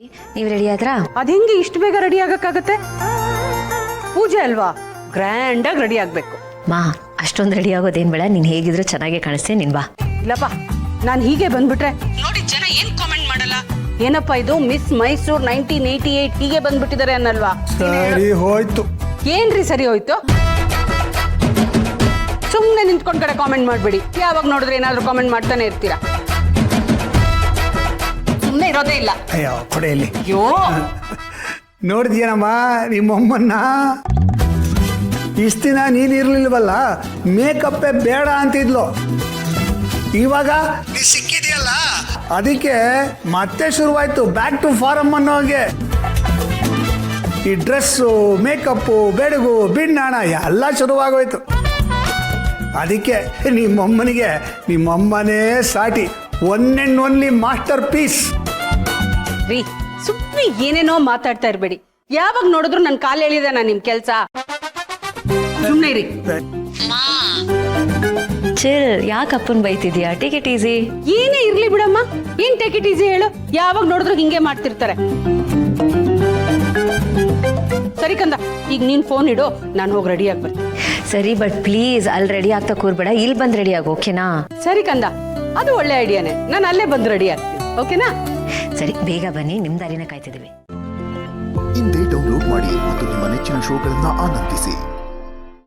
ನೀವು ರೆಡಿ ಆದ್ರಾ? ಅದ್ ಹೆಂಗೆ ಇಷ್ಟು ಬೇಗ ರೆಡಿ ಆಗಕ್ಕಾಗತ್ತೆ? ಪೂಜೆ ಅಲ್ವಾ, ಗ್ರ್ಯಾಂಡ್ ಆಗಿ ರೆಡಿ ಆಗ್ಬೇಕು. ಮಾ ಅಷ್ಟೊಂದು ರೆಡಿ ಆಗೋದೇನ್ ಬೇಡ, ನೀನ್ ಹೇಗಿದ್ರು ಚೆನ್ನಾಗೆ ಕಾಣಿಸ್ತೇ, ನೀನ್ ಬಾ. ಇಲ್ಲಪ್ಪ, ನಾನು ಹೀಗೆ ಬಂದ್ಬಿಟ್ರೆ ನೋಡಿ ಜನ ಏನ್ ಕಾಮೆಂಟ್ ಮಾಡಲ್ಲ. ಏನಪ್ಪಾ ಇದು ಮಿಸ್ ಮೈಸೂರ್ 1988 ಹೀಗೆ ಬಂದ್ಬಿಟ್ಟಿದ್ದಾರೆ ಅನ್ನಲ್ವಾ? ಸರಿ ಹೋಯ್ತು. ಏನ್ರಿ ಸರಿ ಹೋಯ್ತು? ಸುಮ್ನೆ ನಿಂತ್ಕೊಂಡ್ ಕಡೆ ಕಾಮೆಂಟ್ ಮಾಡ್ಬೇಡಿ. ಯಾವಾಗ ನೋಡಿದ್ರೆ ಏನಾದ್ರು ಕಾಮೆಂಟ್ ಮಾಡ್ತಾನೆ ಇರ್ತೀರಾ. ಸುಮ್ನೆ ಇರೋದೇ ಇಲ್ಲ. ಅಯ್ಯೋ ಕೊಡೆಯಲ್ಲಿ ಅಯ್ಯೋ, ನೋಡಿದ್ಯೇನಮ್ಮ ನಿಮ್ಮಮ್ಮನ್ನ? ಇಷ್ಟ ದಿನ ನೀನಿರ್ಲಿಲ್ವಲ್ಲ, ಮೇಕಪ್ಪೇ ಬೇಡ ಅಂತಿದ್ಲು. ಇವಾಗ ನೀ ಸಿಕ್ಕಿದೆಯಲ್ಲ, ಅದಕ್ಕೆ ಮತ್ತೆ ಶುರುವಾಯ್ತು ಬ್ಯಾಕ್ ಟು ಫಾರಮ್ ಅನ್ನೋಗೆ. ಈ ಡ್ರೆಸ್ಸು, ಮೇಕಪ್ಪು, ಬೆಡಗು, ಬಿಣ್ಣಾಣ ಎಲ್ಲ ಶುರುವಾಗೋಯ್ತು. ಅದಕ್ಕೆ ನಿಮ್ಮಮ್ಮನಿಗೆ ನಿಮ್ಮಮ್ಮನೇ ಸಾಟಿ, one and only masterpiece. ರೀ ಸುಮ್ಮನೆ ಏನೇನೋ ಮಾತಾಡ್ತಾ ಇರ್ಬೇಡಿ. ಯಾವಾಗ ನೋಡಿದ್ರು ನನ್ ಕಾಲ್ ಎಳಿದೆ ನಾ ನಿಮ್ ಕೆಲ್ಸ. ಸುಮ್ನೆ ರೀ. ಚಿಲ್, ಯಾಕೆ ಅಪ್ಪನ್ ಬೈತಿದ್ಯಾ? Take it easy. ಏನೇ ಇರ್ಲಿ ಬಿಡಮ್ಮ, ಏನ್ ಟೇಕ್ ಇಟ್ ಈಸಿ ಹೇಳು? ಯಾವಾಗ ನೋಡಿದ್ರು ಹಿಂಗೆ ಮಾಡ್ತಿರ್ತಾರೆ. ಸರಿ ಕಂದ, ಈಗ ನೀನ್ ಫೋನ್ ಇಡು, ನಾನು ಹೋಗಿ ರೆಡಿ ಆಗಿ ಬರ್ತೀನಿ. ಸರಿ, ಬಟ್ ಪ್ಲೀಸ್ ಅಲ್ಲಿ ರೆಡಿ ಆಗ್ತಾ ಕೂರ್ಬೇಡ, ಇಲ್ಲಿ ಬಂದ್ ರೆಡಿ ಆಗು, ಓಕೆನಾ? ಸರಿ ಕಂದ, ಅದು ಒಳ್ಳೆ ಐಡಿಯಾನೆ. ನಾನು ಅಲ್ಲೇ ಬಂದು ರೆಡಿ ಆಗ್ತೀನಿ, ಓಕೆನಾ? ಸರಿ, ಬೇಗ ಬನ್ನಿ, ನಿಮ್ ದಾರಿನ ಕಾಯ್ತಿದೀವಿ. ಇಂದೇ ಡೌನ್ಲೋಡ್ ಮಾಡಿ ಮತ್ತು ನಿಮ್ಮ ನೆಚ್ಚಿನ ಶೋಗಳನ್ನ ಆನಂದಿಸಿ.